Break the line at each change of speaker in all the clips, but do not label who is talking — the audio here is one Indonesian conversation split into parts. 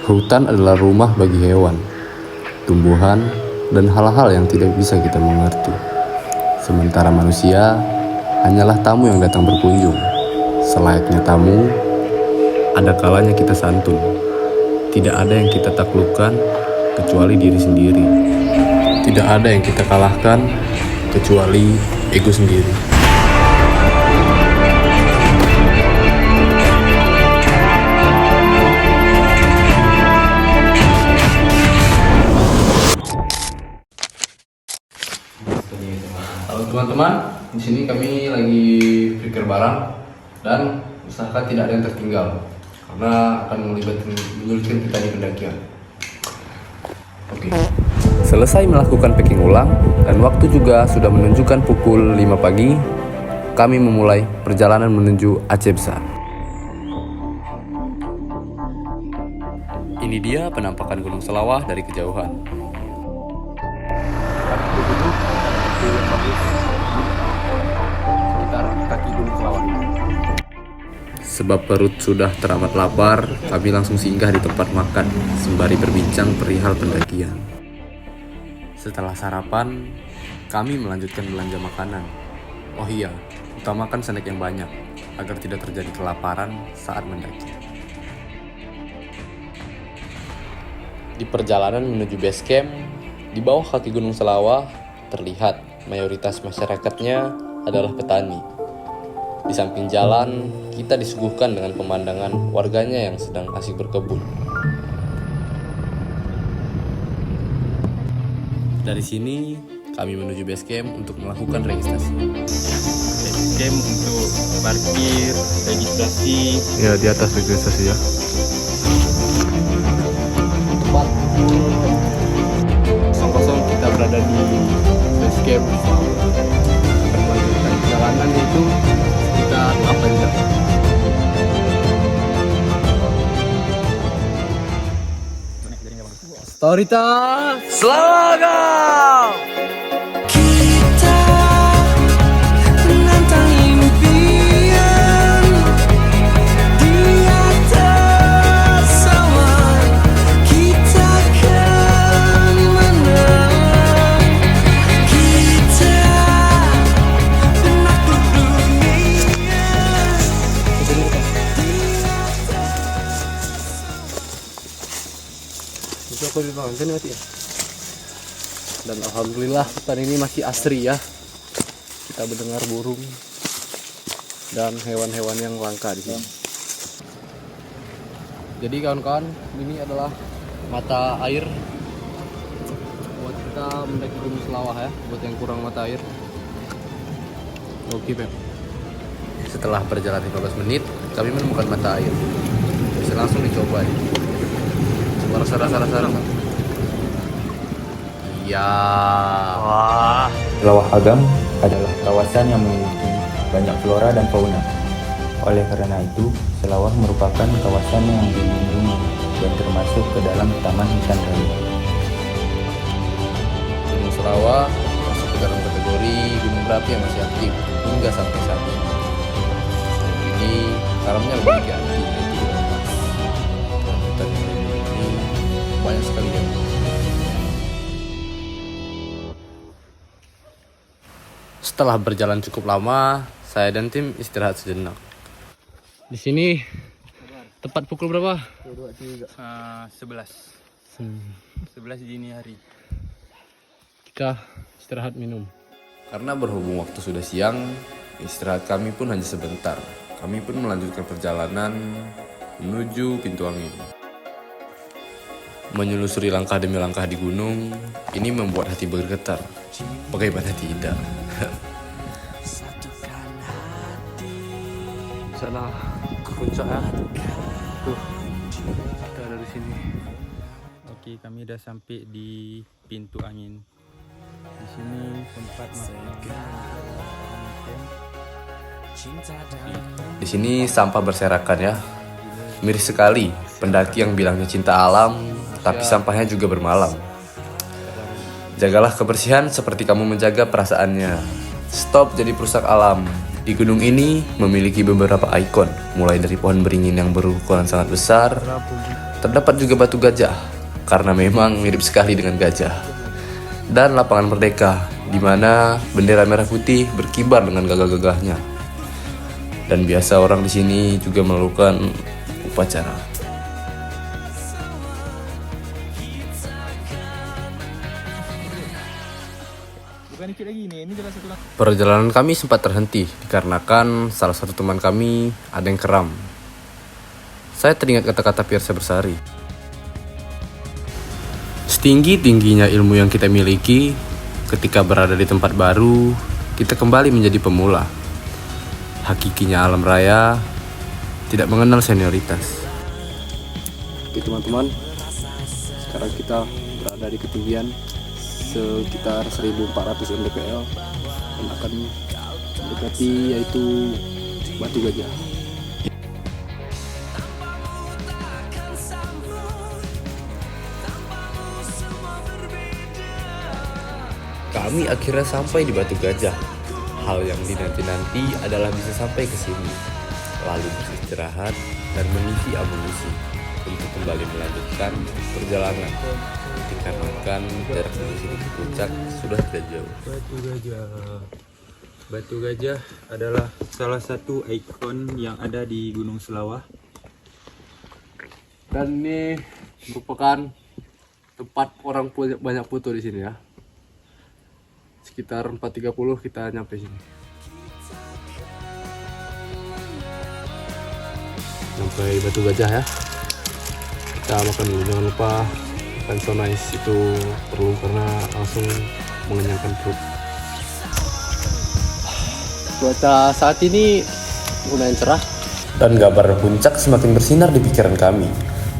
Hutan adalah rumah bagi hewan, tumbuhan, dan hal-hal yang tidak bisa kita mengerti. Sementara manusia hanyalah tamu yang datang berkunjung. Selayaknya tamu, ada kalanya kita santun. Tidak ada yang kita taklukkan kecuali diri sendiri. Tidak ada yang kita kalahkan kecuali ego sendiri. Halo teman-teman, di sini kami lagi prepare barang dan usahakan tidak ada yang tertinggal karena akan menyulitkan kita di pendakian. Oke. Selesai melakukan packing ulang dan waktu juga sudah menunjukkan pukul 5 pagi, kami memulai perjalanan menuju Aceh Besar. Ini dia penampakan Gunung Selawah dari kejauhan. Sekitar kaki Gunung Selawah. Sebab perut sudah teramat lapar, kami langsung singgah di tempat makan sembari berbincang perihal pendakian. Setelah sarapan, kami melanjutkan belanja makanan. Oh iya, utamakan snack yang banyak agar tidak terjadi kelaparan saat mendaki. Di perjalanan menuju base camp, di bawah kaki Gunung Selawah, terlihat mayoritas masyarakatnya adalah petani. Di samping jalan, kita disuguhkan dengan pemandangan warganya yang sedang asik berkebun. Dari sini, kami menuju base camp untuk melakukan registrasi.
Base camp untuk parkir, registrasi.
Ya, di atas registrasi ya. Tepat kosong-kosong kita berada di base camp. Akan melanjutkan perjalanan itu sekitar 8 jam. Story time, Selawah!
Kita menantang impian di atas awan. Kita akan menang. Kita penakluk dunia di
Itu aku dibangun mati ya. Dan alhamdulillah hutan ini masih asri ya. Kita mendengar burung dan hewan-hewan yang langka di sini. Jadi kawan-kawan, ini adalah mata air buat kita mendaki Gunung Selawah ya. Buat yang kurang mata air. Oke, Pep. Setelah berjalan 15 menit, kami menemukan mata air. Bisa langsung dicoba ya. Rasa-rasa Pak. Iya. Wah.
Selawah Agam adalah kawasan yang memiliki banyak flora dan fauna. Oleh karena itu, Selawah merupakan kawasan yang dilindungi dan termasuk ke dalam Taman Hutan Raya.
Gunung Selawah masuk ke dalam kategori gunung berapi yang masih aktif hingga sampai saat ini. Ini karamnya memiliki anti emas. Hutan ini banyak sekali yang Setelah berjalan cukup lama, saya dan tim istirahat sejenak. Di sini tepat pukul berapa?
11 dini hari.
Kita istirahat minum. Karena berhubung waktu sudah siang, istirahat kami pun hanya sebentar. Kami pun melanjutkan perjalanan menuju pintu angin. Menyelusuri langkah demi langkah di gunung, ini membuat hati bergetar. Bagaimana tidak? Sana puncak ya. Tuh, kita ada di sini.
Oke, kami udah sampai di pintu angin. Di sini tempat makan.
Di sini sampah berserakan ya. Miris sekali, pendaki yang bilangnya cinta alam, tapi sampahnya juga bermalam. Jagalah kebersihan seperti kamu menjaga perasaannya. Stop jadi perusak alam. Di gunung ini memiliki beberapa ikon, mulai dari pohon beringin yang berukuran sangat besar, terdapat juga batu gajah, karena memang mirip sekali dengan gajah. Dan lapangan Merdeka, di mana bendera merah putih berkibar dengan gagah-gagahnya. Dan biasa orang di sini juga melakukan upacara.
Bukan dikit lagi nih, ini jelas satu lagi.
Perjalanan kami sempat terhenti dikarenakan salah satu teman kami ada yang kram. Saya teringat kata-kata Pierce Bersari. Setinggi-tingginya ilmu yang kita miliki, ketika berada di tempat baru, kita kembali menjadi pemula. Hakikinya alam raya tidak mengenal senioritas. Oke teman-teman, sekarang kita berada di ketinggian sekitar 1400 mdpl dan akan mendekati yaitu Batu Gajah. Kami akhirnya sampai di Batu Gajah. Hal yang dinanti-nanti adalah bisa sampai ke sini, lalu beristirahat dan mengisi amunisi untuk kembali melanjutkan perjalanan. Dikarenakan jarak dari sini ke puncak sudah tidak jauh.
Batu Gajah adalah salah satu ikon yang ada di Gunung Selawah.
Dan ini merupakan tempat orang banyak foto di sini ya. Sekitar 4.30 kita nyampe sini. Sampai Batu Gajah ya. Kita makan dulu, jangan lupa makan so nice, itu perlu karena langsung mengenyangkan perut. Cuaca saat ini lumayan cerah dan gambar puncak semakin bersinar di pikiran kami.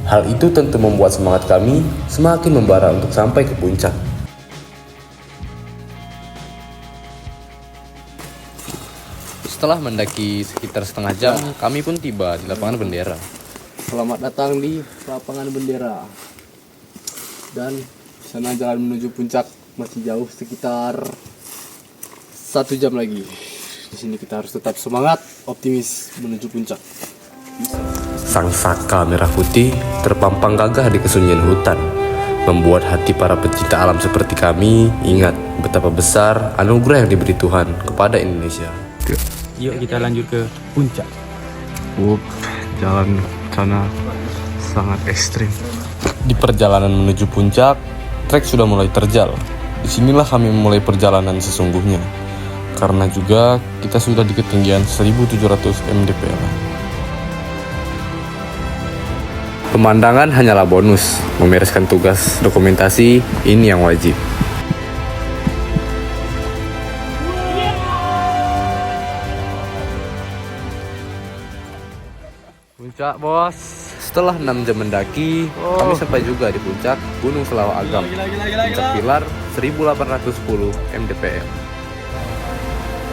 Hal itu tentu membuat semangat kami semakin membara untuk sampai ke puncak. Setelah mendaki sekitar setengah jam, kami pun tiba di lapangan bendera. Selamat datang di lapangan bendera. Dan sana jalan menuju puncak masih jauh, sekitar 1 jam lagi. Di sini kita harus tetap semangat, optimis menuju puncak. Sang saka merah putih terpampang gagah di kesunyian hutan, membuat hati para pecinta alam seperti kami ingat betapa besar anugerah yang diberi Tuhan kepada Indonesia.
Yuk kita lanjut ke puncak.
Jalan sana sangat ekstrim. Di perjalanan menuju puncak, trek sudah mulai terjal. Disinilah kami memulai perjalanan sesungguhnya, karena juga kita sudah di ketinggian 1700 mdpl. Pemandangan hanyalah bonus, membereskan tugas dokumentasi ini yang wajib. Puncak bos. Setelah 6 jam mendaki, kami sampai juga di puncak Gunung Selawah Agam. Puncak pilar 1810 mdpl.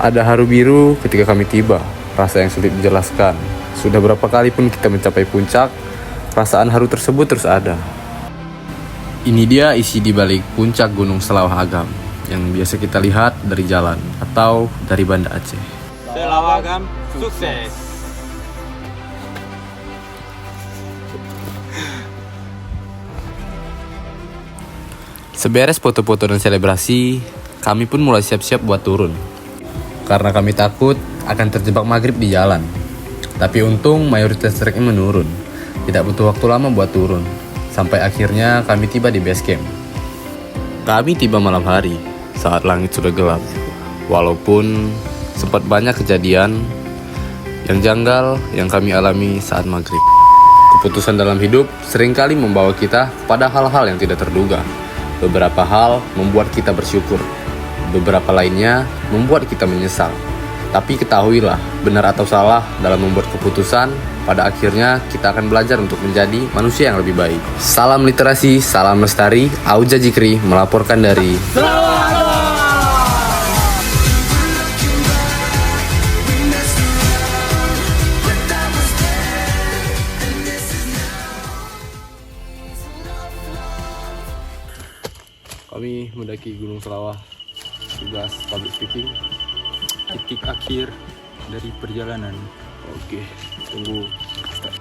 Ada haru biru ketika kami tiba, rasa yang sulit dijelaskan. Sudah berapa kali pun kita mencapai puncak, perasaan haru tersebut terus ada. Ini dia isi di balik puncak Gunung Selawah Agam yang biasa kita lihat dari jalan atau dari Banda Aceh.
Selawah Agam sukses.
Seberes foto-foto dan selebrasi, kami pun mulai siap-siap buat turun. Karena kami takut akan terjebak maghrib di jalan. Tapi untung mayoritas treknya menurun. Tidak butuh waktu lama buat turun. Sampai akhirnya kami tiba di base camp. Kami tiba malam hari, saat langit sudah gelap. Walaupun sempat banyak kejadian yang janggal yang kami alami saat maghrib. Keputusan dalam hidup seringkali membawa kita pada hal-hal yang tidak terduga. Beberapa hal membuat kita bersyukur, beberapa lainnya membuat kita menyesal. Tapi ketahuilah, benar atau salah dalam membuat keputusan, pada akhirnya kita akan belajar untuk menjadi manusia yang lebih baik. Salam literasi, salam lestari, Auja Jikri melaporkan dari Kami mendaki Gunung Selawah, tugas public speaking.
Titik akhir dari perjalanan.
Oke, tunggu start.